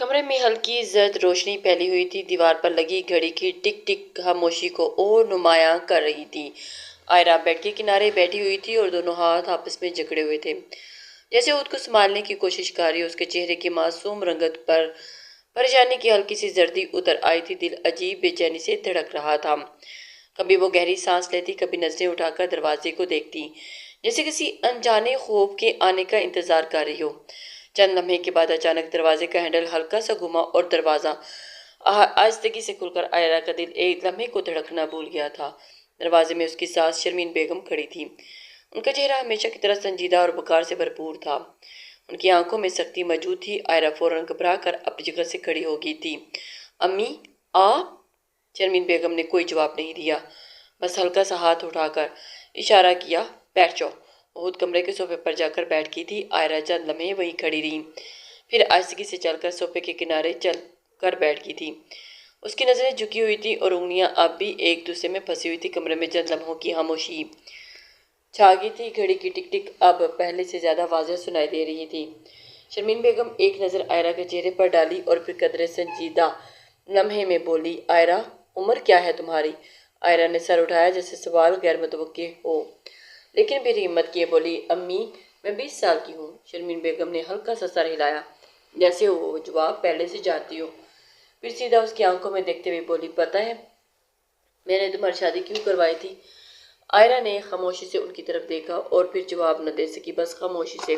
کمرے میں ہلکی زرد روشنی پھیلی ہوئی تھی۔ دیوار پر لگی گھڑی کی ٹک ٹک خاموشی کو اور نمایاں کر رہی تھی۔ آئرہ بیڈ کے کنارے بیٹھی ہوئی تھی اور دونوں ہاتھ آپس میں جکڑے ہوئے تھے، جیسے خود کو سنبھالنے کی کوشش کر رہی ہو۔ اس کے چہرے کی معصوم رنگت پر پریشانی کی ہلکی سی زردی اتر آئی تھی۔ دل عجیب بے چینی سے دھڑک رہا تھا۔ کبھی وہ گہری سانس لیتی، کبھی نظریں اٹھا کر دروازے کو دیکھتی، جیسے کسی انجانے خوف کے آنے کا انتظار کر رہی ہو۔ چند لمحے کے بعد اچانک دروازے کا ہینڈل ہلکا سا گھما اور دروازہ آہستگی سے کھل کر آئرہ کا دل ایک لمحے کو دھڑکنا بھول گیا تھا۔ دروازے میں اس کی ساس شرمین بیگم کھڑی تھی۔ ان کا چہرہ ہمیشہ کی طرح سنجیدہ اور وقار سے بھرپور تھا۔ ان کی آنکھوں میں سختی موجود تھی۔ آئرہ فوراً گھبرا کر اپنی جگہ سے کھڑی ہو گئی تھی۔ امی، آپ؟ شرمین بیگم نے کوئی جواب نہیں دیا، بس ہلکا سا ہاتھ اٹھا کر اشارہ کیا، بیٹھ جاؤ۔ وہ خود کمرے کے صوفے پر جا کر بیٹھ گئی تھی۔ آئرہ چند لمحے وہیں کھڑی رہی، پھر آہستگی سے چل کر صوفے کے کنارے چل کر بیٹھ گئی تھی۔ اس کی نظریں جھکی ہوئی تھیں اور انگلیاں اب بھی ایک دوسرے میں پھنسی ہوئی تھیں۔ کمرے میں چند لمحوں کی خاموشی چھا گئی تھی۔ گھڑی کی ٹک ٹک اب پہلے سے زیادہ واضح سنائی دے رہی تھی۔ شرمین بیگم ایک نظر آئرہ کے چہرے پر ڈالی اور پھر قدرے سنجیدہ لمحے میں بولی، آئرہ، عمر کیا ہے تمہاری؟ آئرہ نے سر اٹھایا جیسے سوال غیر متوقع ہو، لیکن پھر ہمت کیے بولی، امی، میں 20 سال کی ہوں۔ شرمین بیگم نے ہلکا سا سر ہلایا، جیسے وہ جواب پہلے سے جانتی ہو، پھر سیدھا اس کی آنکھوں میں دیکھتے ہوئے بولی، پتہ ہے میں نے تمہاری شادی کیوں کروائی تھی؟ آئرہ نے خاموشی سے ان کی طرف دیکھا اور پھر جواب نہ دے سکی، بس خاموشی سے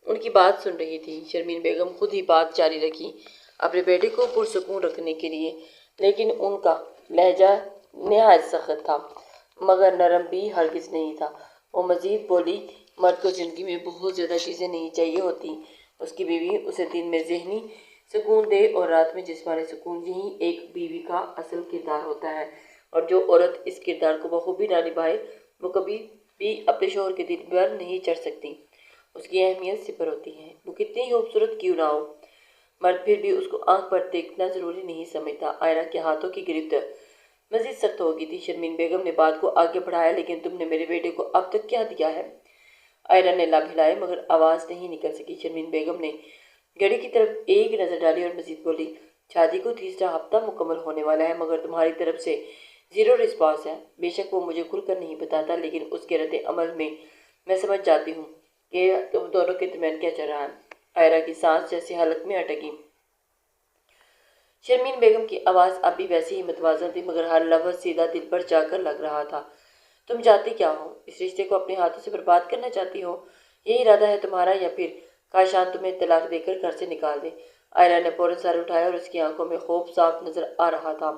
ان کی بات سن رہی تھی۔ شرمین بیگم خود ہی بات جاری رکھی، اپنے بیٹے کو پرسکون رکھنے کے لیے، لیکن ان کا لہجہ نہایت سخت تھا، مگر نرم بھی ہرگز نہیں تھا۔ وہ مزید بولی، مرد کو زندگی میں بہت زیادہ چیزیں نہیں چاہیے ہوتی۔ اس کی بیوی اسے دن میں ذہنی سکون دے اور رات میں جسمانی سکون، یہی ایک بیوی کا اصل کردار ہوتا ہے، اور جو عورت اس کردار کو بخوبی نہ نبھائے وہ کبھی بھی اپنے شوہر کے دل پر نہیں چڑھ سکتی۔ اس کی اہمیت صفر ہوتی ہے، وہ کتنی ہی خوبصورت کیوں نہ ہو۔ مرد پھر بھی اس کو آنکھ پر دیکھنا ضروری نہیں سمجھتا۔ آئرہ کے ہاتھوں کی گرفت مزید سخت ہو گئی تھی۔ شرمین بیگم نے بات کو آگے بڑھایا، لیکن تم نے میرے بیٹے کو اب تک کیا دیا ہے؟ آئرہ نے لب ہلائے مگر آواز نہیں نکل سکی۔ شرمین بیگم نے گھڑی کی طرف ایک نظر ڈالی اور مزید بولی، شادی کو تیسرا ہفتہ مکمل ہونے والا ہے، مگر تمہاری طرف سے زیرو رسپانس ہے۔ بے شک وہ مجھے کھل کر نہیں بتاتا، لیکن اس کے رد عمل میں سمجھ جاتی ہوں کہ تم دونوں کے درمیان کیا چل رہا ہے۔ آئرہ کی سانس جیسے حلق میں اٹکی۔ شرمین بیگم کی آواز اب بھی ویسی ہی متوازن تھی، مگر ہر لفظ سیدھا دل پر جا کر لگ رہا تھا۔ تم چاہتی کیا ہو؟ اس رشتے کو اپنے ہاتھوں سے برباد کرنا چاہتی ہو؟ یہی ارادہ ہے تمہارا، یا پھر کاشان تمہیں طلاق دے کر گھر سے نکال دے؟ آئرہ نے فوراً سر اٹھایا اور اس کی آنکھوں میں خوف صاف نظر آ رہا تھا۔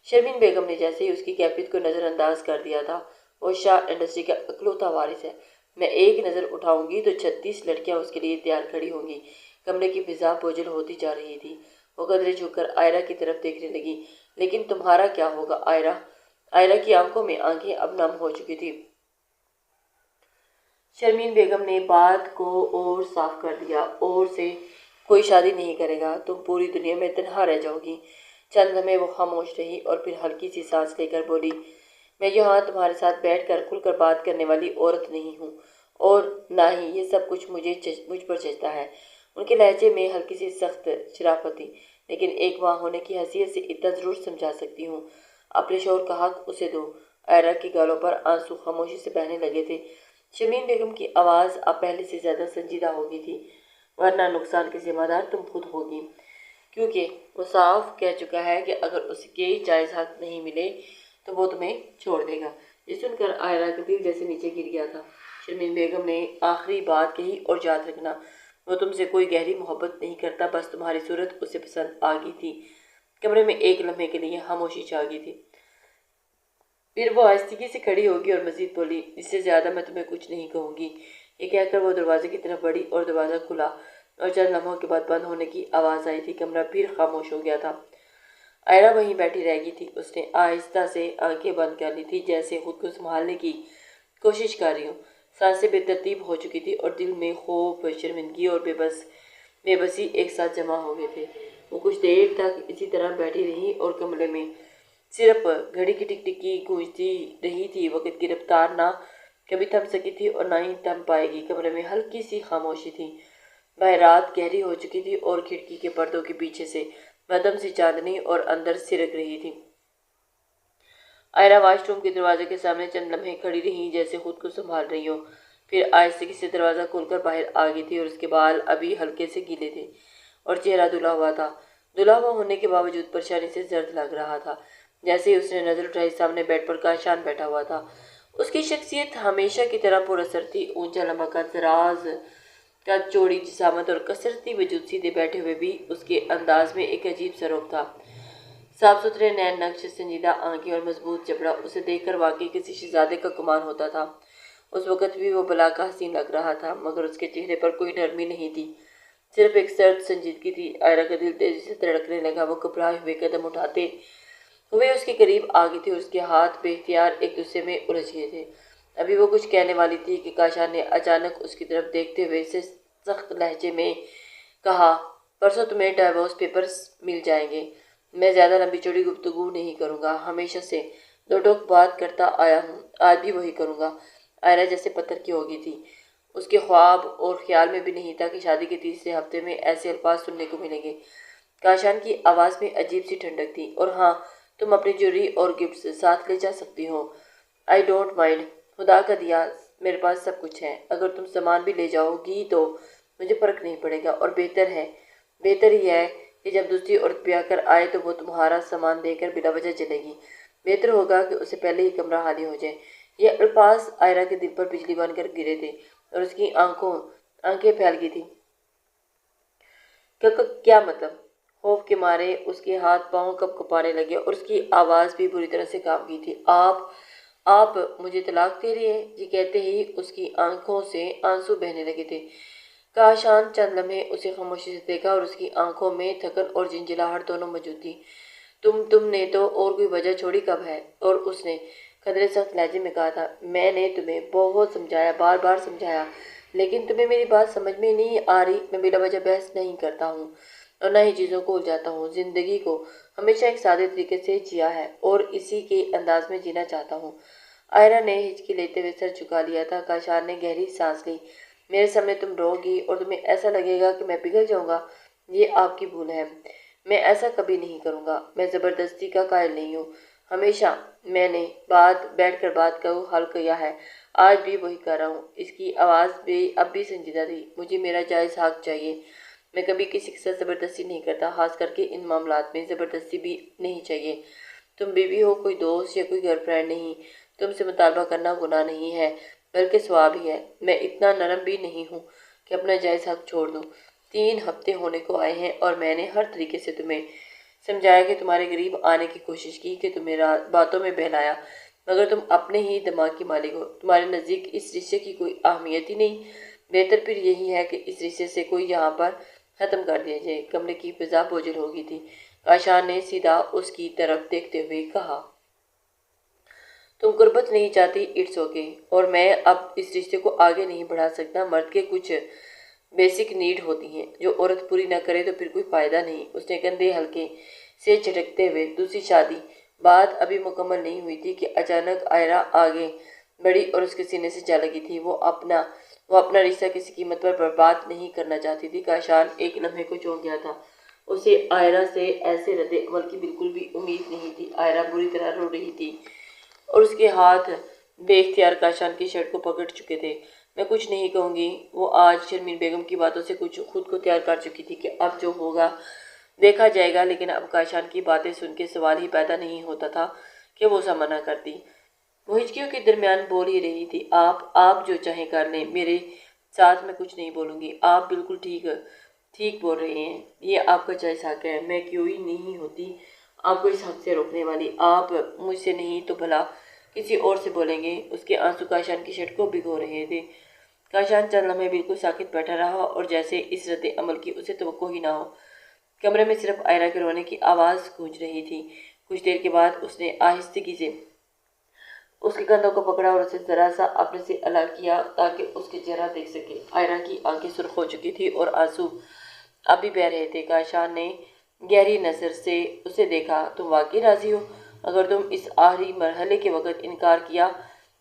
شرمین بیگم نے جیسے ہی اس کی کیفیت کو نظر انداز کر دیا تھا، وہ شاہ انڈسٹری کا اکلوتا وارث ہے، میں ایک نظر اٹھاؤں گی تو 36 لڑکیاں اس کے لیے تیار کھڑی ہوں گی۔ کمرے کی فضا بوجھل ہوتی جا رہی تھی۔ وہ قدرے جھک کر آئرہ کی طرف دیکھنے لگی، لیکن تمہارا کیا ہوگا آئرہ؟ آئرہ کی آنکھوں میں آنکھیں اب نم ہو چکی تھی۔ شرمین بیگم نے بات کو اور صاف کر دیا، اور سے کوئی شادی نہیں کرے گا، تم پوری دنیا میں تنہا رہ جاؤ گی۔ چند لمحے وہ خاموش رہی اور پھر ہلکی سی سانس لے کر بولی، میں یہاں تمہارے ساتھ بیٹھ کر کھل کر بات کرنے والی عورت نہیں ہوں، اور نہ ہی یہ سب کچھ مجھ پر جچتا ہے۔ ان کے لہجے میں ہلکی سی سخت شرافت تھی، لیکن ایک ماں ہونے کی حیثیت سے اتنا ضرور سمجھا سکتی ہوں، اپنے شوہر کا حق اسے دو۔ آئرہ کے گالوں پر آنسو خاموشی سے بہنے لگے تھے۔ شرمین بیگم کی آواز اب پہلے سے زیادہ سنجیدہ ہو گئی تھی، ورنہ نقصان کی ذمہ دار تم خود ہوگی، کیونکہ وہ صاف کہہ چکا ہے کہ اگر اسے کوئی جائز حق نہیں ملے تو وہ تمہیں چھوڑ دے گا۔ یہ سن کر آئرہ کا دل جیسے نیچے گر گیا تھا۔ شرمین بیگم نے آخری بات کہی، اور یاد رکھنا، وہ تم سے کوئی گہری محبت نہیں کرتا، بس تمہاری صورت اسے پسند آ گئی تھی۔ کمرے میں ایک لمحے کے لیے خاموشی چھا گئی تھی، پھر وہ آہستگی سے کھڑی ہوگی اور مزید بولی، اس سے زیادہ میں تمہیں کچھ نہیں کہوں گی۔ یہ کہہ کر وہ دروازے کی طرف بڑھی اور دروازہ کھلا اور چند لمحوں کے بعد بند ہونے کی آواز آئی تھی۔ کمرہ پھر خاموش ہو گیا تھا۔ آئرہ وہیں بیٹھی رہ گئی تھی۔ اس نے آہستہ سے آنکھیں بند کر لی تھی، جیسے خود کو سنبھالنے کی کوشش کر رہی ہو۔ سانسیں بے ترتیب ہو چکی تھی اور دل میں خوف، شرمندگی اور بے بسی ایک ساتھ جمع ہو گئے تھے۔ وہ کچھ دیر تک اسی طرح بیٹھی رہی اور کمرے میں صرف گھڑی کی ٹک ٹک کی گونجتی رہی تھی۔ وقت کی رفتار نہ کبھی تھم سکی تھی اور نہ ہی تھم پائے گی۔ کمرے میں ہلکی سی خاموشی تھی، باہر رات گہری ہو چکی تھی اور کھڑکی کے پردوں کے پیچھے سے مدھم سی چاندنی اور اندر سرک رہی تھی۔ آئرہ واش روم کے دروازے کے سامنے چند لمحے کھڑی رہی جیسے خود کو سنبھال رہی ہو، پھر آہستگی سے دروازہ کھول کر باہر آ گئی تھی اور اس کے بال ابھی ہلکے سے گیلے تھے اور چہرہ دھلا ہوا تھا۔ دھلا ہوا ہونے کے باوجود پریشانی سے زرد لگ رہا تھا۔ جیسے ہی اس نے نظر اٹھائی، سامنے بیڈ پر کاشان بیٹھا ہوا تھا۔ اس کی شخصیت ہمیشہ کی طرح پر اثر تھی، اونچا لمبا قد، راز کا چوڑی جسامت اور کثرتی وجود، سیدھے بیٹھے ہوئے بھی اس کے انداز میں ایک عجیب سا رعب تھا۔ صاف ستھرے نین نقش، سنجیدہ آنکھیں اور مضبوط جبڑا، اسے دیکھ کر واقعی کسی شہزادے کا گمان ہوتا تھا۔ اس وقت بھی وہ بلا کا حسین لگ رہا تھا، مگر اس کے چہرے پر کوئی نرمی نہیں تھی، صرف ایک سرد سنجیدگی تھی۔ آئرہ کا دل تیزی سے دھڑکنے لگا، وہ گھبرائے ہوئے قدم اٹھاتے ہوئے اس کے قریب آ گئی تھی اور اس کے ہاتھ بے اختیار ایک دوسرے میں الجھ گئے تھے۔ ابھی وہ کچھ کہنے والی تھی کہ کاشان نے اچانک اس کی طرف دیکھتے ہوئے اسے سخت لہجے میں کہا، پرسوں تمہیں ڈائیورس پیپرز مل جائیں گے۔ میں زیادہ لمبی چوڑی گفتگو نہیں کروں گا، ہمیشہ سے دو ٹوک بات کرتا آیا ہوں، آج بھی وہی کروں گا۔ آئرہ جیسے پتھر کی ہو گئی تھی۔ اس کے خواب اور خیال میں بھی نہیں تھا کہ شادی کے تیسرے ہفتے میں ایسے الفاظ سننے کو ملیں گے۔ کاشان کی آواز میں عجیب سی ٹھنڈک تھی۔ اور ہاں، تم اپنی جویلری اور گفٹس ساتھ لے جا سکتی ہو۔ آئی ڈونٹ مائنڈ، خدا کا دیا میرے پاس سب کچھ ہے۔ اگر تم سامان بھی لے جاؤ گی تو مجھے فرق نہیں پڑے گا، اور بہتر ہی ہے کہ جب دوسری عورت بھی آ کر آئے تو وہ تمہارا سامان دے کر بلا وجہ چلے گی۔ بہتر ہوگا کہ اسے پہلے ہی کمرہ خالی ہو جائے۔ یہ الفاظ آئرہ کے دل پر بجلی بن کر گرے تھے اور اس کی آنکھیں پھیل گئی تھیں۔ کیا مطلب؟ خوف کے مارے اس کے ہاتھ پاؤں کپ کپانے لگے اور اس کی آواز بھی بری طرح سے کانپ گئی تھی۔ آپ مجھے طلاق دے رہے ہیں؟ یہ کہتے ہی اس کی آنکھوں سے آنسو بہنے لگے تھے۔ کاشان چند لمحے اسے خاموشی سے دیکھا اور اس کی آنکھوں میں تھکن اور جھنجھلاہٹ دونوں موجود تھی۔ تم نے تو اور کوئی وجہ چھوڑی کب ہے؟ اور اس نے قدرے سخت لہجے میں کہا تھا، میں نے تمہیں بہت سمجھایا، بار بار سمجھایا، لیکن تمہیں میری بات سمجھ میں نہیں آ رہی۔ میں بلا وجہ بحث نہیں کرتا ہوں اور نہ ہی چیزوں کو الجھاتا ہوں۔ زندگی کو ہمیشہ ایک سادے طریقے سے جیا ہے اور اسی کے انداز میں جینا چاہتا ہوں۔ آئرہ نے ہچکی لیتے ہوئے سر جھکا لیا تھا۔ کاشان نے گہری سانس لی۔ میرے سامنے تم رو گی اور تمہیں ایسا لگے گا کہ میں پگھل جاؤں گا، یہ آپ کی بھول ہے۔ میں ایسا کبھی نہیں کروں گا۔ میں زبردستی کا قائل نہیں ہوں۔ ہمیشہ میں نے بیٹھ کر بات کو حل کیا ہے، آج بھی وہی کر رہا ہوں۔ اس کی آواز اب بھی سنجیدہ تھی۔ مجھے میرا جائز حق چاہیے۔ میں کبھی کسی کے ساتھ زبردستی نہیں کرتا، خاص کر کے ان معاملات میں زبردستی بھی نہیں چاہیے۔ تم بیوی ہو، کوئی دوست یا کوئی گرل فرینڈ نہیں۔ تم سے مطالبہ کرنا گناہ نہیں ہے بلکہ ثواب ہی ہے۔ میں اتنا نرم بھی نہیں ہوں کہ اپنا جائز حق چھوڑ دوں۔ 3 ہفتے ہونے کو آئے ہیں اور میں نے ہر طریقے سے تمہیں سمجھایا، کہ تمہارے قریب آنے کی کوشش کی، کہ تمہیں باتوں میں بہلایا، مگر تم اپنے ہی دماغ کی مالک ہو۔ تمہارے نزدیک اس رشتے کی کوئی اہمیت ہی نہیں۔ بہتر پھر یہی ہے کہ اس رشتے سے کوئی یہاں پر ختم کر دیا جائے۔ کمرے کی فضا بوجھل ہو گئی تھی۔ کاشان نے سیدھا اس کی طرف دیکھتے ہوئے کہا، تم قربت نہیں چاہتی، اٹس اوکے، اور میں اب اس رشتے کو آگے نہیں بڑھا سکتا۔ مرد کے کچھ بیسک نیڈ ہوتی ہیں جو عورت پوری نہ کرے تو پھر کوئی فائدہ نہیں۔ اس نے کندھے ہلکے سے جھٹکتے ہوئے، دوسری شادی۔ بات ابھی مکمل نہیں ہوئی تھی کہ اچانک آئرہ آگے بڑھی اور اس کے سینے سے جا لگی تھی۔ وہ اپنا رشتہ کسی قیمت پر برباد نہیں کرنا چاہتی تھی۔ کاشان ایک لمحے کو چونک گیا تھا۔ اسے آئرہ سے ایسے رد عمل کی بالکل بھی امید نہیں تھی۔ آئرہ بری طرح رو رہی تھی اور اس کے ہاتھ بے اختیار کاشان کی شرٹ کو پکڑ چکے تھے۔ میں کچھ نہیں کہوں گی۔ وہ آج شرمین بیگم کی باتوں سے خود کو تیار کر چکی تھی کہ اب جو ہوگا دیکھا جائے گا، لیکن اب کاشان کی باتیں سن کے سوال ہی پیدا نہیں ہوتا تھا کہ وہ اسے منع کرتی۔ وہ ہچکیوں کے درمیان بول ہی رہی تھی، آپ جو چاہیں کر لیں، میرے ساتھ میں کچھ نہیں بولوں گی۔ آپ بالکل ٹھیک بول رہے ہیں، یہ آپ کا جائز حق ہے۔ میں کیوں ہی نہیں ہوتی آپ کو اس حق سے روکنے والی۔ آپ مجھ سے نہیں تو بھلا کسی اور سے بولیں گے۔ اس کے آنسو کاشان کی شرٹ کو بھگو رہے تھے۔ کاشان چند لمحے بالکل ساکت بیٹھا رہا اور جیسے اس رد عمل کی اسے توقع ہی نہ ہو۔ کمرے میں صرف آئرہ کے رونے کی آواز گونج رہی تھی۔ کچھ دیر کے بعد اس نے آہستگی سے اس کے کندھوں کو پکڑا اور اسے ذرا سا اپنے سے الگ کیا تاکہ اس کے چہرہ دیکھ سکے۔ آئرہ کی آنکھیں سرخ ہو چکی تھی اور آنسو اب بھی بہہ رہے تھے۔ کاشان نے گہری نظر سے اسے دیکھا، تم واقعی راضی ہو؟ اگر تم اس آخری مرحلے کے وقت انکار کیا،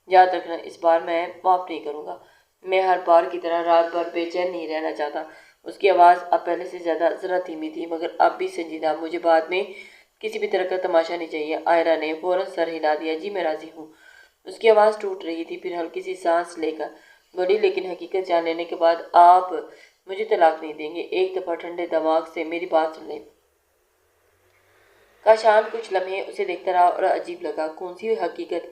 یاد رکھنا اس بار میں معاف نہیں کروں گا۔ میں ہر بار کی طرح رات بھر بے چین نہیں رہنا چاہتا۔ اس کی آواز اب پہلے سے زیادہ ذرا دھیمی تھی مگر اب بھی سنجیدہ۔ مجھے بعد میں کسی بھی طرح کا تماشا نہیں چاہیے۔ آئرہ نے فوراً سر ہلا دیا۔ جی میں راضی ہوں۔ اس کی آواز ٹوٹ رہی تھی، پھر ہلکی سی سانس لے کر بولی، لیکن حقیقت جان لینے کے بعد آپ مجھے طلاق نہیں دیں گے؟ ایک دفعہ ٹھنڈے دماغ سے میری بات سن لیں۔ کاشان کچھ لمحے اسے دیکھتا رہا اور عجیب لگا۔ کون سی حقیقت؟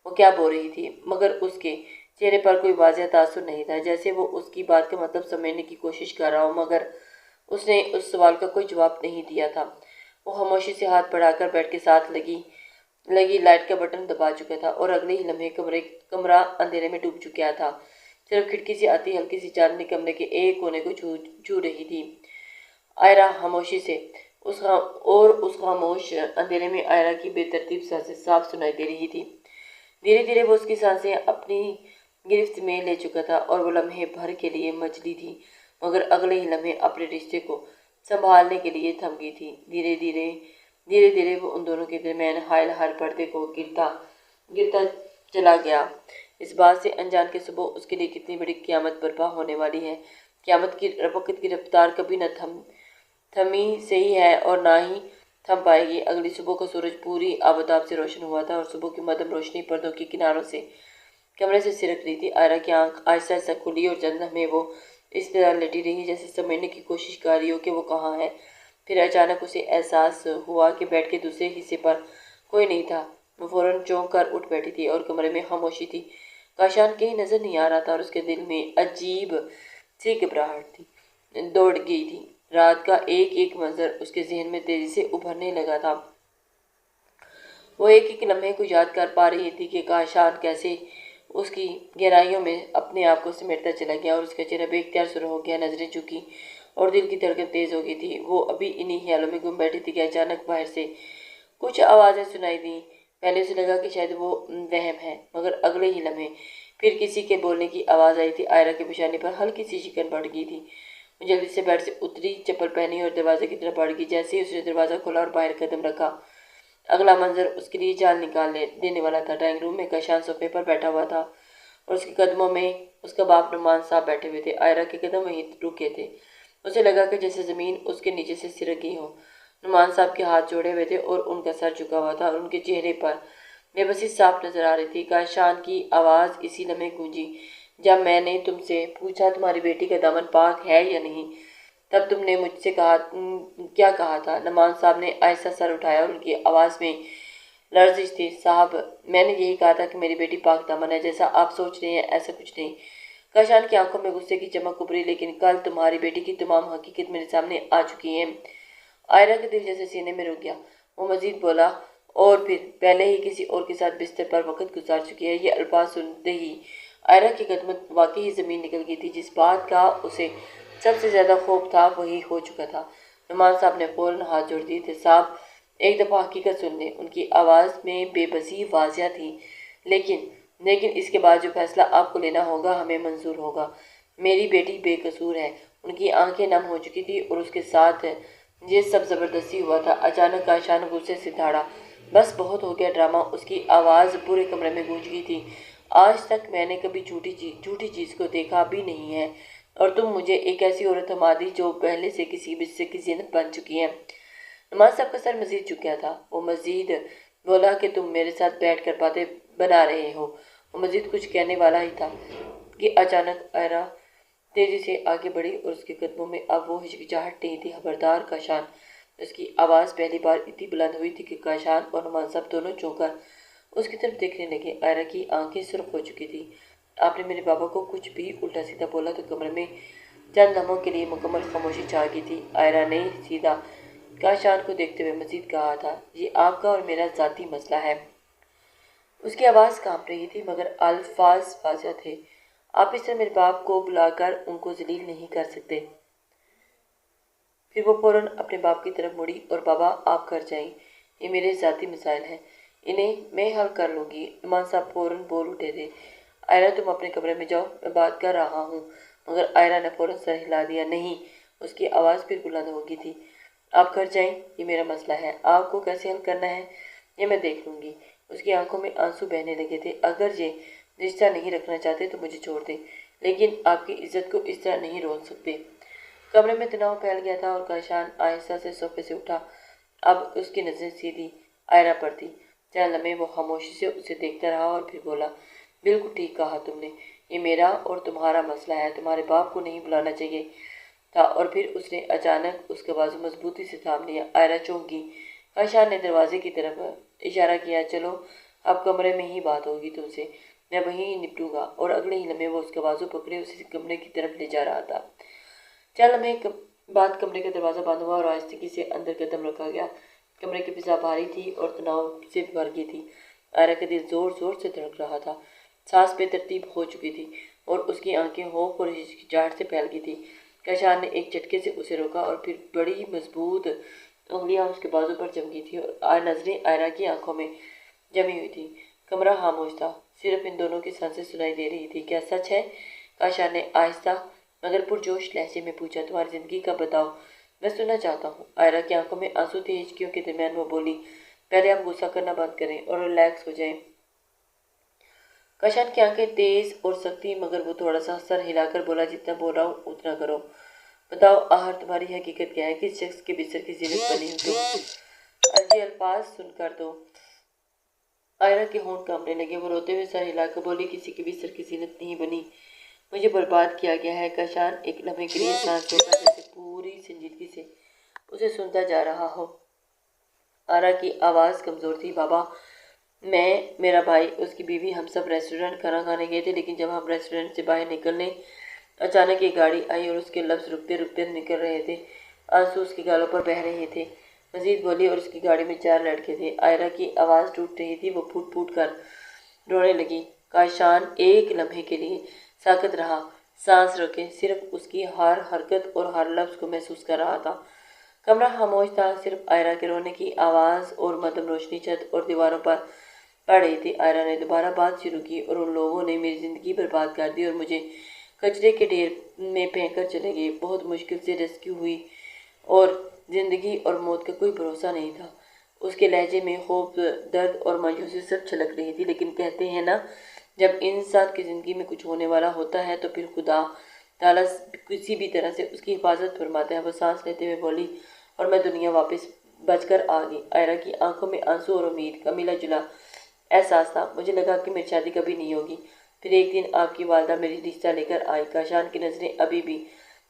وہ کیا بول رہی تھی؟ مگر اس کے چہرے پر کوئی واضح تاثر نہیں تھا، جیسے وہ اس کی بات کا مطلب سمجھنے کی کوشش کر رہا ہو، مگر اس نے اس سوال کا کوئی جواب نہیں دیا تھا۔ وہ خاموشی سے ہاتھ بڑھا کر بیڈ کے ساتھ لگی لائٹ کا بٹن دبا چکا تھا اور اگلے ہی لمحے کمرہ اندھیرے میں ڈوب چکا تھا۔ صرف کھڑکی سے آتی ہلکی سی چاندنی کمرے کے ایک کونے کو چھو رہی تھی۔ آئرہ خاموشی سے اس خاموش اندھیرے میں آئرہ کی بے ترتیب سانسیں صاف سنائی دے رہی تھی۔ دھیرے دھیرے وہ اس کی سانسیں اپنی گرفت میں لے چکا تھا اور وہ لمحے بھر کے لیے مچلی تھی، مگر اگلے ہی لمحے اپنے رشتے کو سنبھالنے کے لیے تھم گئی تھی۔ دھیرے دھیرے وہ ان دونوں کے درمیان حائل ہر پردے کو گرتا چلا گیا، اس بات سے انجان کہ صبح اس کے لیے کتنی بڑی قیامت برپا ہونے والی ہے۔ قیامت کی وقت کی رفتار کبھی نہ تھمی صحیح ہے اور نہ ہی تھم پائے گی۔ اگلی صبح کا سورج پوری آبتاب سے روشن ہوا تھا اور صبح کی مدھم روشنی پردوں کے کناروں سے کمرے سے سرک رہی تھی۔ آئرہ کی آنکھ آہستہ آہستہ کھلی اور چند لمحے وہ اس طرح لیٹی رہی جیسے سمجھنے کی کوشش کر رہی ہو کہ وہ کہاں ہے۔ پھر اچانک اسے احساس ہوا کہ بیڈ کے دوسرے حصے پر کوئی نہیں تھا۔ وہ فوراً چونک کر اٹھ بیٹھی تھی اور کمرے میں خاموشی تھی۔ کاشان کہیں نظر نہیں آ رہا تھا اور اس کے دل میں عجیب سی گھبراہٹ تھی، دوڑ گئی تھی۔ رات کا ایک ایک منظر اس کے ذہن میں تیزی سے ابھرنے لگا تھا۔ وہ ایک ایک لمحے کو یاد کر پا رہی تھی کہ کاشان کیسے اس کی گہرائیوں میں اپنے آپ کو سمیٹتا چلا گیا اور اس کا چہرہ بے اختیار سرخ ہو گیا، نظریں جھکی اور دل کی دھڑکن تیز ہو گئی تھی۔ وہ ابھی انہی خیالوں میں گم بیٹھی تھی کہ اچانک باہر سے کچھ آوازیں سنائی دیں۔ پہلے اسے لگا کہ شاید وہ وہم ہے، مگر اگلے ہی لمحے پھر کسی کے بولنے کی آواز آئی تھی۔ آئرہ کے پیشانی پر ہلکی سی شکن بڑھ گئی تھی۔ وہ جلدی سے بیڈ سے اتری، چپل پہنی اور دروازے کی طرف بڑھ گئی۔ جیسے ہی اس نے دروازہ کھولا اور باہر قدم رکھا، اگلا منظر اس کے لیے جان نکال دینے والا تھا۔ ڈرائنگ روم میں کاشان صوفے پر بیٹھا ہوا تھا اور اس کے قدموں میں اس کا باپ نعمان صاحب بیٹھے ہوئے تھے۔ آئرہ کے قدم وہیں رکے تھے۔ اسے لگا کہ جیسے زمین اس کے نیچے سے سرک گئی ہو۔ نعمان صاحب کے ہاتھ جوڑے ہوئے تھے اور ان کا سر جھکا ہوا تھا اور ان کے چہرے پر بے بسی صاف نظر آ رہی تھی۔ کاشان کی آواز اسی لمحے گونجی، جب میں نے تم سے پوچھا تمہاری بیٹی کا دامن پاک ہے یا نہیں، تب تم نے مجھ سے کیا کہا تھا؟ نعمان صاحب نے آہستہ سر اٹھایا اور ان کی آواز میں لرزش تھی۔ صاحب، میں نے یہی کہا تھا کہ میری بیٹی پاک دامن ہے۔ جیسا آپ سوچ رہے ہیں ایسا کچھ نہیں۔ کاشان کی آنکھوں میں غصے کی چمک ابھری، لیکن کل تمہاری بیٹی کی تمام حقیقت میرے سامنے آ چکی ہے۔ آئرہ کا دل جیسے سینے میں رک گیا۔ وہ مزید بولا، اور پھر پہلے ہی کسی اور کے ساتھ بستر پر وقت گزار چکی ہے۔ یہ الفاظ سنتے ہی آئرہ کی قدموں واقعی زمین نکل گئی تھی۔ جس بات کا اسے سب سے زیادہ خوف تھا وہی ہو چکا تھا۔ نعمان صاحب نے فوراً ہاتھ جوڑ دیے تھے۔ صاحب، ایک دفعہ حقیقت سن لیں۔ ان کی آواز میں بے بسی واضح تھی۔ لیکن اس کے بعد جو فیصلہ آپ کو لینا ہوگا ہمیں منظور ہوگا۔ میری بیٹی بے قصور ہے۔ ان کی آنکھیں نم ہو چکی تھی اور اس کے ساتھ یہ سب زبردستی ہوا تھا۔ اچانک کاشان غصے سے دھاڑا۔ بس بہت ہو گیا ڈرامہ۔ اس کی آواز پورے کمرے میں گونج گئی تھی۔ آج تک میں نے کبھی جھوٹی چیز کو دیکھا بھی نہیں ہے اور تم مجھے ایک ایسی عورت تھما دی جو پہلے سے کسی بچے کی زینت بن چکی ہے۔ نعمان صاحب کا سر مزید جھک گیا تھا۔ وہ مزید بولا کہ تم میرے ساتھ بیٹھ کر باتیں بنا رہے ہو۔ وہ مزید کچھ کہنے والا ہی تھا کہ اچانک آئرہ تیزی سے آگے بڑھی اور اس کے قدموں میں اب وہ ہچکچاہٹ نہیں تھی۔ خبردار کاشان! اس کی آواز پہلی بار اتنی بلند ہوئی تھی کہ کاشان اور نعمان صاحب دونوں چونک کر اس کی طرف دیکھنے لگے۔ آئرہ کی آنکھیں سرخ ہو چکی تھی۔ آپ نے میرے بابا کو کچھ بھی الٹا سیدھا بولا تو کمرے میں چند لمحوں کے لیے مکمل خاموشی چھا گئی تھی۔ آئرہ نے سیدھا کاشان کو دیکھتے ہوئے مزید کہا تھا، یہ آپ کا اور میرا ذاتی مسئلہ ہے۔ اس کی آواز کانپ رہی تھی مگر الفاظ واضح تھے۔ آپ اس طرح میرے باپ کو بلا کر ان کو ذلیل نہیں کر سکتے۔ پھر وہ فوراً اپنے باپ کی طرف مڑی اور بابا آپ گھر جائیں، یہ میرے ذاتی مسائل ہیں، انہیں میں حل کر لوں گی۔ نعمان صاحب فوراً بول اٹھے تھے، آئرہ تم اپنے کمرے میں جاؤ، میں بات کر رہا ہوں۔ مگر آئرہ نے فوراً سر ہلا دیا۔ نہیں، اس کی آواز پھر بلند ہو گئی تھی، آپ گھر جائیں، یہ میرا مسئلہ ہے، آپ کو کیسے حل کرنا ہے یہ میں دیکھ لوں گی۔ اس کی آنکھوں میں آنسو بہنے لگے تھے۔ اگر یہ رشتہ نہیں رکھنا چاہتے تو مجھے چھوڑ دیں، لیکن آپ کی عزت کو اس طرح نہیں رول سکتے۔ کمرے میں تناؤ پھیل گیا تھا اور کاشان آہستہ سے صوفے سے اٹھا۔ اب اس کی نظریں سیدھی آئرہ پر تھی۔ چند لمحے وہ خاموشی سے اسے دیکھتا رہا اور پھر بولا، بالکل ٹھیک کہا تم نے، یہ میرا اور تمہارا مسئلہ ہے، تمہارے باپ کو نہیں بلانا چاہیے تھا۔ اور پھر اس نے اچانک اس کا بازو مضبوطی سے تھام لیا۔ آئرہ چونک گئی۔ کاشان نے دروازے کی طرف اشارہ کیا، چلو اب کمرے میں ہی بات ہوگی تم سے، میں وہیں نپٹوں گا۔ اور اگلے ہی لمحے وہ اس کا بازو پکڑے اسے کمرے کی طرف لے جا رہا تھا۔ چند لمحے بعد کمرے کا دروازہ بند ہوا اور آہستگی سے اندر قدم رکھا گیا۔ کمرے کی فضا بھاری تھی اور تناؤ سے بھر گئی تھی۔ آئرہ کا دل زور زور سے دھڑک رہا تھا، سانس بے ترتیب ہو چکی تھی اور اس کی آنکھیں خوف اور ہچکچاہٹ سے پھیل گئی تھی۔ کاشان نے ایک جھٹکے سے اسے روکا اور پھر بڑی مضبوط انگلیاں اس کے بازو پر جم گئی تھی اور نظریں آئرہ کی آنکھوں میں جمی ہوئی تھی۔ کمرہ خاموش تھا، صرف ان دونوں کی سانسیں سنائی دے رہی تھی۔ کیا سچ ہے؟ کاشان نے آہستہ مگر پرجوش لہجے میں پوچھا، تمہاری زندگی کا بتاؤ، میں سننا چاہتا ہوں۔ آئرہ کی آنکھوں میں آنسو تھے، ہچکیوں کے درمیان وہ بولی، پہلے آپ غصہ کرنا بند کریں اور ریلیکس ہو جائیں۔ کاشان کی آنکھیں تیز اور سخت تھیں مگر وہ تھوڑا سا سر ہلا کر بولا، جتنا بول رہا ہوں اتنا کرو۔ بتاؤ آخر تمہاری حقیقت کیا ہے، کس شخص کے بستر کی زینت بنی ہو تم؟ یہ الفاظ سن کر تو آئرہ کے ہونٹ کانپنے لگے۔ وہ روتے ہوئے سر ہلا کر بولی، کسی کے بستر کی زینت نہیں بنی، مجھے برباد کیا گیا ہے۔ کاشان ایک لمحے کے لیے سانس روکا، جیسے پوری سنجیدگی سے اسے سنتا جا رہا ہو۔ آئرہ کی آواز کمزور تھی، بابا، میں، میرا بھائی، اس کی بیوی، ہم سب ریسٹورنٹ کھانا کھانے گئے تھے، لیکن جب ہم ریسٹورنٹ سے باہر نکلنے اچانک ایک گاڑی آئی اور اس کے لفظ رکتے رکتے نکل رہے تھے، آنسو اس کے گالوں پر بہہ رہے تھے۔ مزید بولی، اور اس کی گاڑی میں 4 لڑکے تھے۔ آئرہ کی آواز ٹوٹ رہی تھی، وہ پھوٹ پھوٹ کر رونے لگی۔ کاشان ایک لمحے کے لیے ساکت رہا، سانس روکے، صرف اس کی ہر حرکت اور ہر لفظ کو محسوس کر رہا تھا۔ کمرہ خاموش تھا، صرف آئرہ کے رونے کی آواز اور مدھم روشنی چھت اور دیواروں پر پڑ رہی تھی۔ آئرہ نے دوبارہ بات شروع کی، اور ان لوگوں نے میری زندگی برباد کر دی اور مجھے کچرے کے ڈھیر میں پھینک کر چلے گئے۔ بہت مشکل سے ریسکیو ہوئی اور زندگی اور موت کا کوئی بھروسہ نہیں تھا۔ اس کے لہجے میں خوف، درد اور مایوسی سب چھلک رہی تھی، لیکن کہتے ہیں نا، جب انسان کی زندگی میں کچھ ہونے والا ہوتا ہے تو پھر خدا تعالیٰ کسی بھی طرح سے اس کی حفاظت فرماتا ہے۔ وہ سانس لیتے ہوئے بولی، اور میں دنیا واپس بچ کر آ گئی۔ آئرہ کی آنکھوں میں آنسو اور امید کا ملا جلا احساس تھا۔ مجھے لگا کہ میری شادی کبھی نہیں ہوگی، پھر ایک دن آپ کی والدہ میری رشتہ لے کر آئی۔ کاشان کی نظریں ابھی بھی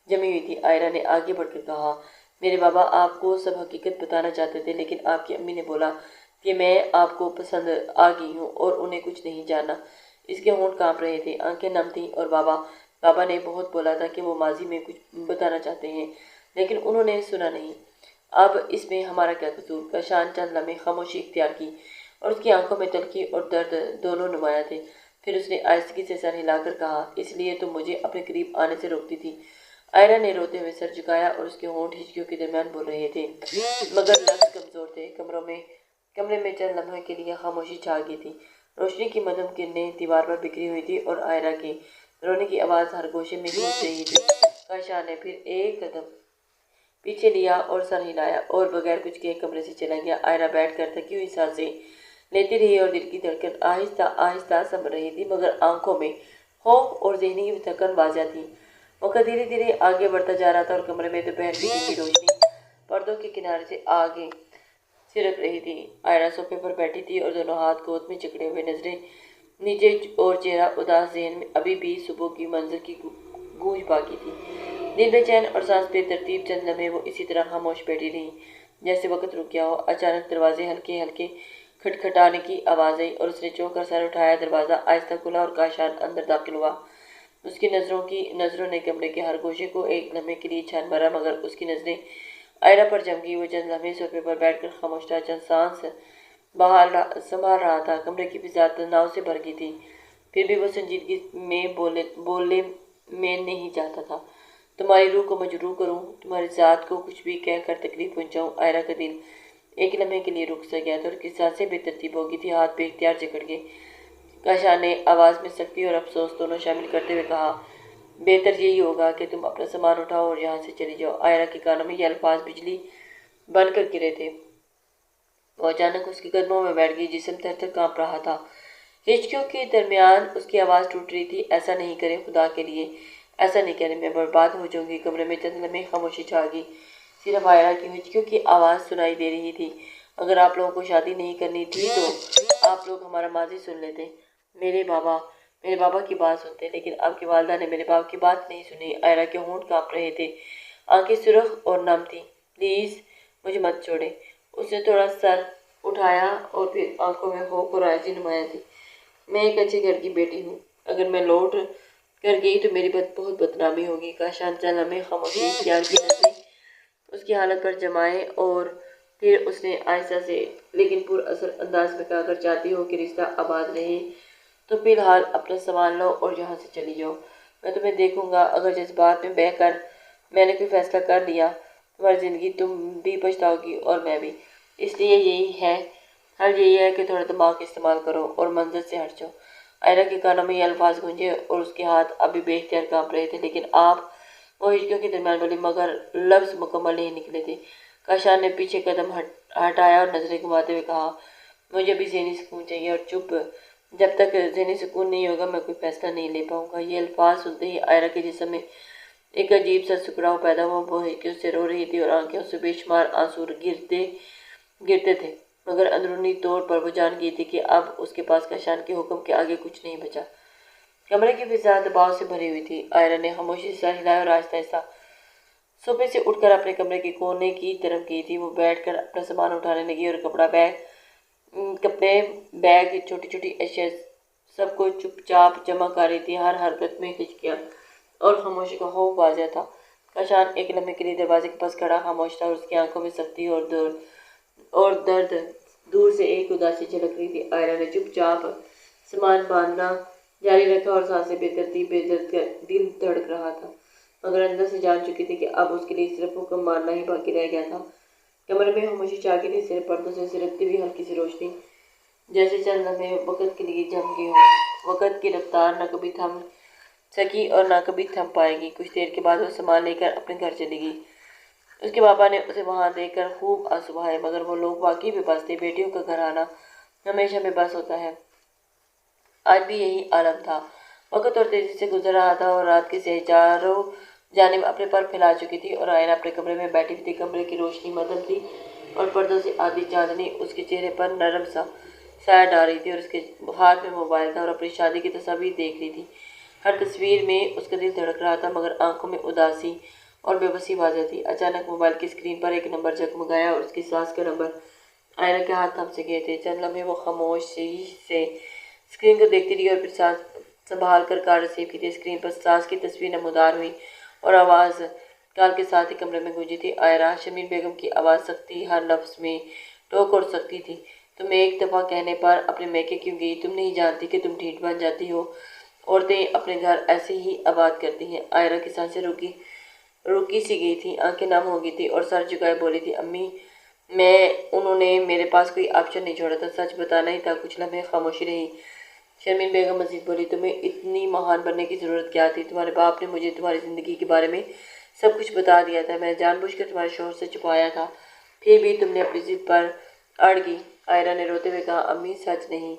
جمی ہوئی تھی۔ آئرہ نے آگے بڑھ کر کہا، میرے بابا آپ کو سب حقیقت بتانا چاہتے تھے، لیکن آپ کی امی نے بولا کہ میں آپ کو پسند آ گئی ہوں اور انہیں کچھ نہیں جاننا۔ اس کے ہونٹ کانپ رہے تھے، آنکھیں نم تھیں، اور بابا نے بہت بولا تھا کہ وہ ماضی میں کچھ بتانا چاہتے ہیں، لیکن انہوں نے سنا نہیں۔ اب اس میں ہمارا کیا قصور؟ کاشان چند لمحے خاموشی اختیار کی اور اس کی آنکھوں میں تلخی اور درد دونوں نمایاں تھے۔ پھر اس نے آہستگی سے سر ہلا کر کہا، اس لیے تم مجھے اپنے قریب آنے سے روکتی تھی۔ آئرہ نے روتے ہوئے سر جھکایا اور اس کے ہونٹ ہچکیوں کے درمیان بول رہے تھے، مگر لفظ کمزور تھے۔ کمرے میں چند لمحے کے لیے خاموشی چھا گئی تھی۔ روشنی کی مدھم کرنیں دیوار پر بکھری ہوئی تھی اور آئرہ کے رونے کی آواز ہر گوشے میں گونج رہی تھی۔ کاشان نے پھر ایک قدم پیچھے لیا اور سر ہلایا اور بغیر کچھ کہے کمرے سے چلا گیا۔ آئرہ بیٹھ کر تھکی ہوئی سانسیں لیتی رہی اور دل کی دھڑکن آہستہ آہستہ سنبھل رہی تھی، مگر آنکھوں میں خوف اور ذہنی تھکن واضح تھی۔ موقع دھیرے دھیرے آگے بڑھتا جا رہا تھا اور کمرے میں دوپہر کی دھیمی روشنی پردوں کے کنارے سے آگے سرک رہی تھی۔ آئرہ صوفے پر بیٹھی تھی اور دونوں ہاتھ گود میں جکڑے ہوئے، نظریں نیچے اور چہرہ اداس۔ ذہن میں ابھی بھی صبح کی منظر کی گونج باقی تھی، دل بے چین اور سانس بے ترتیب۔ چند لمحے وہ اسی طرح خاموش بیٹھی رہی، جیسے وقت رک گیا ہو۔ اچانک دروازے ہلکے ہلکے کھٹکھٹانے کی آواز آئی اور اس نے چونک کر سر اٹھایا۔ دروازہ آہستہ کھلا اور کاشان اندر داخل ہوا۔ اس کی نظروں نے کمرے کے ہر گوشے کو ایک لمحے کے لیے چھان مارا، مگر اس کی نظریں آئرہ پر جم گئی۔ وہ چند لمحے صوفے پر بیٹھ کر خاموش رہا، چند سانس سنبھال رہا تھا۔ کمرے کی فضا تناؤ سے بھر گئی تھی، پھر بھی وہ سنجیدگی میں بولنے میں نہیں چاہتا تھا، تمہاری روح کو مجروح کروں، تمہاری ذات کو کچھ بھی کہہ کر تکلیف پہنچاؤں۔ آئرہ کا دل ایک لمحے کے لیے رک سا گیا تھا اور اس کی سانسیں بے ترتیب ہو گئی تھی، ہاتھ بے اختیار جکڑ گئے۔ کاشان نے آواز میں سختی اور افسوس دونوں شامل کرتے ہوئے کہا، بہتر یہی ہوگا کہ تم اپنا سامان اٹھاؤ اور یہاں سے چلی جاؤ۔ آئرہ کے کانوں میں یہ الفاظ بجلی بن کر گرے تھے۔ وہ اچانک اس کے قدموں میں بیٹھ گئی، جسم تھر تھر کانپ رہا تھا، ہچکیوں کے درمیان اس کی آواز ٹوٹ رہی تھی، ایسا نہیں کریں خدا کے لیے، ایسا نہیں کہنے میں برباد ہو جاؤں گی۔ کمرے میں چند لمحے خاموشی چھا گئی، صرف آئرہ کی ہچکیوں کی آواز سنائی دے رہی تھی۔ اگر آپ لوگوں کو شادی نہیں کرنی تھی تو آپ لوگ ہمارا ماضی سن لیتے، میرے بابا کی بات سنتے، لیکن آپ کی والدہ نے میرے باپ کی بات نہیں سنی۔ آئرہ کے ہونٹ کانپ رہے تھے، آنکھیں سرخ اور نم تھیں۔ پلیز مجھے مت چھوڑیں۔ اس نے تھوڑا سر اٹھایا اور پھر آنکھوں میں خوف اور عاجزی نمایاں تھی۔ میں ایک اچھے گھر کی بیٹی ہوں، اگر میں لوٹ کر گئی تو میری بہت بدنامی ہوگی۔ کاشان چند لمحے خاموشی اختیار کی، نظریں اس کی حالت پر جمائے اور پھر اس نے آہستہ سے لیکن پر اثر انداز میں کہا، اگر چاہتی ہو کہ رشتہ آباد رہے تو فی الحال اپنا سامان لو اور یہاں سے چلی جاؤ۔ میں تمہیں دیکھوں گا۔ اگر جذبات میں بہہ کر میں نے کوئی فیصلہ کر لیا، تمہاری زندگی تم بھی پچھتاؤ گی اور میں بھی۔ اس لیے حل یہی ہے کہ تھوڑا دماغ استعمال کرو اور منظر سے ہٹ جاؤ۔ آئرہ کے کانوں میں یہ الفاظ گونجے اور اس کے ہاتھ ابھی بے اختیار کانپ رہے تھے، لیکن آپ وہ ہچکیوں کے درمیان بولی مگر لفظ مکمل نہیں نکلے تھے۔ کاشان نے پیچھے قدم ہٹایا اور نظریں گھماتے ہوئے کہا، مجھے بھی ذہنی سکون چاہیے اور چپ، جب تک ذہنی سکون نہیں ہوگا میں کوئی فیصلہ نہیں لے پاؤں گا۔ یہ الفاظ سنتے ہی آئرہ کے جسم میں ایک عجیب سا سکڑاؤ پیدا ہوا۔ وہ ہچکیوں سے رو رہی تھی اور آنکھوں سے بے شمار آنسو گرتے تھے، مگر اندرونی طور پر وہ جان گئی تھی کہ اب اس کے پاس کاشان کے حکم کے آگے کچھ نہیں بچا۔ کمرے کی فضا دباؤ سے بھری ہوئی تھی۔ آئرہ نے خاموشی سے سر ہلایا اور آہستہ آہستہ صوفے سے اٹھ کر اپنے کمرے کے کونے کی طرف گئی تھی۔ وہ بیٹھ کر اپنا سامان اٹھانے لگی اور کپڑے، بیگ، چھوٹی چھوٹی اشیاء سب کو چپ چاپ جمع کر رہی تھی۔ ہر حرکت میں ہچکیاں اور خاموشی کا خوف واضح تھا۔ کاشان ایک لمحے کے لیے دروازے کے پاس کھڑا خاموش تھا اور اس کی آنکھوں میں سختی اور درد، دور سے ایک اداسی جھلک رہی تھی۔ آئرہ نے چپ چاپ سامان باندھنا جاری رکھا اور سانسیں بے ترتیب بے درد کا دل دھڑک رہا تھا، مگر اندر سے جان چکی تھی کہ اب اس کے لیے صرف حکم ماننا ہی باقی رہ گیا تھا۔ کمرے میں خاموشی چھا گئی تھی، صرف پردوں سے سرکتی ہوئی ہلکی سی روشنی، جیسے چند لمحے وقت کے لیے جم گئے ہوں۔ وقت کی رفتار نہ کبھی تھم سکی اور نہ کبھی تھم پائے گی۔ کچھ دیر کے بعد وہ سامان لے کر اپنے گھر چلی گئی۔ اس کے بابا نے اسے وہاں دیکھ کر خوب آنسو بہائے، مگر وہ لوگ واقعی بے بس تھے۔ بیٹیوں کا گھر آنا ہمیشہ بے بس ہوتا ہے۔ آج بھی یہی عالم تھا۔ وقت اور تیزی سے گزر رہا تھا اور رات کی سیاہی چاروں جانب اپنے پر پھیلا چکی تھی اور آئرہ اپنے کمرے میں بیٹھی تھی۔ کمرے کی روشنی مدھم تھی اور پردوں سے آدھی چاندنی اس کے چہرے پر نرم سا سایہ ڈال رہی تھی، اور اس کے ہاتھ میں موبائل تھا اور اپنی شادی کی تصاویر دیکھ رہی تھی۔ ہر تصویر میں اس کا دل دھڑک رہا تھا، مگر آنکھوں میں اداسی اور بے بسی واضح تھی۔ اچانک موبائل کی اسکرین پر ایک نمبر جگمگایا اور اس کی ساس کا نمبر۔ آئرہ کے ہاتھ تھم سے گئے تھے۔ چند لمحے وہ خاموشی سے اسکرین کو دیکھتی رہی اور پھر سانس سنبھال کر کال ریسیو کی تھی۔ اسکرین پر ساس کی تصویر نمودار ہوئی اور آواز کال کے ساتھ ہی کمرے میں گونجی تھی، آئرہ۔ شرمین بیگم کی آواز سخت تھی، ہر لفظ میں ٹوک اور سختی تھی۔ تم ایک دفعہ کہنے پر اپنے میکے کیوں گئی؟ تم نہیں جانتی کہ تم ڈھیٹ بن جاتی ہو؟ عورتیں اپنے گھر ایسے ہی آباد کرتی ہیں۔ آئرہ کی سانسیں رکی سی گئی تھی، آنکھیں نم ہو گئی تھی اور سر جھکائے بولی تھی، امی انہوں نے میرے پاس کوئی آپشن نہیں چھوڑا تھا، سچ بتانا ہی تھا۔ کچھ لمحے خاموشی رہی۔ شرمین بیگم مزید بولی، تمہیں اتنی مہان بننے کی ضرورت کیا تھی؟ تمہارے باپ نے مجھے تمہاری زندگی کے بارے میں سب کچھ بتا دیا تھا، میں نے جان بوجھ کر تمہارے شوہر سے چھپایا تھا، پھر بھی تم نے اپنی ضد پر اڑ گئی۔ آئرہ نے روتے ہوئے کہا، امی سچ نہیں،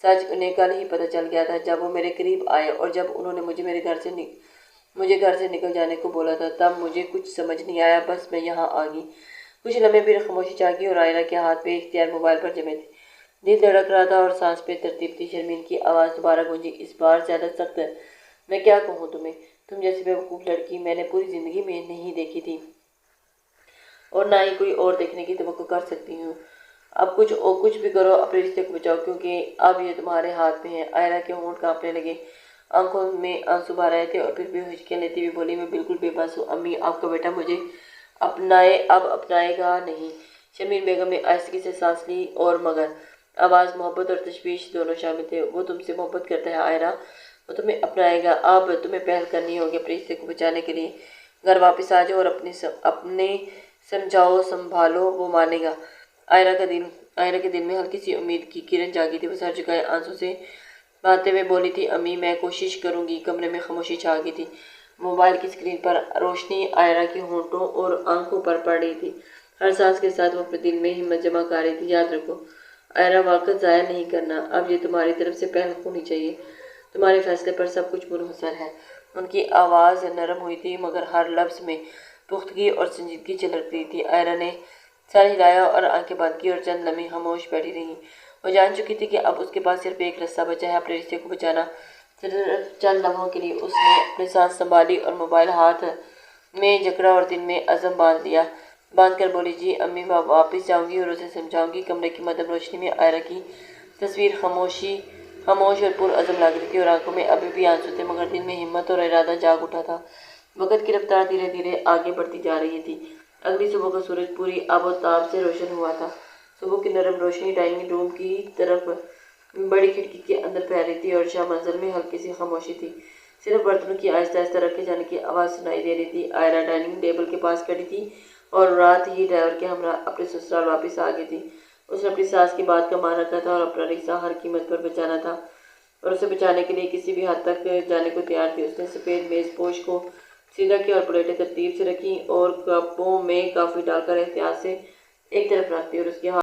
سچ انہیں کل ہی پتہ چل گیا تھا جب وہ میرے قریب آئے اور جب انہوں نے مجھے گھر سے نکل جانے کو بولا تھا، تب مجھے کچھ سمجھ نہیں آیا، بس میں یہاں آ گئی۔ کچھ لمحے پھر خاموشی چھا گئی اور آئرہ کے ہاتھ بے اختیار موبائل پر جمے تھے، دل دھڑک رہا تھا اور سانس بے ترتیب تھی۔ شرمین کی آواز دوبارہ گونجی، اس بار زیادہ سخت۔ میں کیا کہوں تمہیں؟ تم جیسی بیوقوف لڑکی میں نے پوری زندگی میں نہیں دیکھی تھی اور نہ ہی کوئی اور دیکھنے کی توقع کر سکتی ہوں۔ اب کچھ بھی کرو، اپنے رشتے کو بچاؤ، کیونکہ اب یہ تمہارے ہاتھ میں ہے۔ آئرہ کے ہونٹ کانپنے لگے، آنکھوں میں آنسو بہہ رہے تھے اور پھر بھی ہچکیاں لیتی ہوئی بولی، میں بالکل بے بس ہوں امی، آپ کا بیٹا مجھے اب اپنائے گا نہیں۔ شرمین بیگم نے آہستگی سے سانس لی اور مگر آواز محبت اور تشویش دونوں شامل تھے۔ وہ تم سے محبت کرتا ہے آئرہ، وہ تمہیں اپنائے گا، اب تمہیں پہل کرنی ہوگی اپنے رشتے کو بچانے کے لیے۔ گھر واپس آ جاؤ اور اپنے سمجھاؤ سنبھالو، وہ مانے گا۔ آئرہ کے دل میں ہلکی سی امید کی کرن جاگی تھی۔ وہ سر جھکائے آنسوں سے بہاتے ہوئے بولی تھی، امی میں کوشش کروں گی۔ کمرے میں خاموشی چھا گئی تھی۔ موبائل کی اسکرین پر روشنی آئرہ کے ہونٹوں اور آنکھوں پر پڑ رہی تھی۔ ہر سانس کے ساتھ وہ اپنے دل میں ہمت جمع کر رہی تھی، یاد رکھو آئرہ، وقت ضائع نہیں کرنا، اب یہ تمہاری طرف سے پہل ہونی چاہیے، تمہارے فیصلے پر سب کچھ منحصر ہے۔ ان کی آواز نرم ہوئی تھی مگر ہر لفظ میں پختگی اور سنجیدگی جھلک رہی تھی۔ آئرہ نے سر ہلایا اور آنکھیں بند کی اور چند لمحے خاموش بیٹھی رہی۔ وہ جان چکی تھی کہ اب اس کے پاس صرف ایک راستہ بچا ہے، اپنے رشتے کو بچانا۔ صرف چند لمحوں کے لیے اس نے اپنی سانس سنبھالی اور موبائل ہاتھ میں جکڑا اور دل میں عزم باندھ کر بولی، جی امی، میں واپس جاؤں گی اور اسے سمجھاؤں گی۔ کمرے کی مدھم روشنی میں آئرہ کی تصویر خاموش اور پرعزم لگ رہی تھی اور آنکھوں میں ابھی بھی آنسو تھے مگر دل میں ہمت اور ارادہ جاگ اٹھا تھا۔ وقت کی رفتار دھیرے دھیرے آگے بڑھتی جا رہی تھی۔ اگلی صبح کا سورج پوری آب و تاب سے روشن ہوا تھا۔ صبح کی نرم روشنی ڈائننگ روم کی طرف بڑی کھڑکی کے اندر پھیل رہی تھی اور شاہ منزل میں ہلکی سی خاموشی تھی۔ صرف برتنوں کی آہستہ آہستہ رکھے جانے کی آواز سنائی دے رہی تھی۔ آئرہ ڈائننگ ٹیبل کے پاس کھڑی تھی اور رات ہی ڈرائیور کے ہمراہ اپنے سسرال واپس آ گئی تھی۔ اس نے اپنی ساس کی بات کا مان رکھا تھا اور اپنا رشتہ ہر قیمت پر بچانا تھا اور اسے بچانے کے لیے کسی بھی حد تک جانے کو تیار تھی۔ اس نے سفید میز پوش کو سیدھا کیا اور پلیٹیں ترتیب سے رکھیں اور کپوں میں کافی ڈال کر احتیاط سے ایک طرف رکھ دی اور اس کے ہاتھ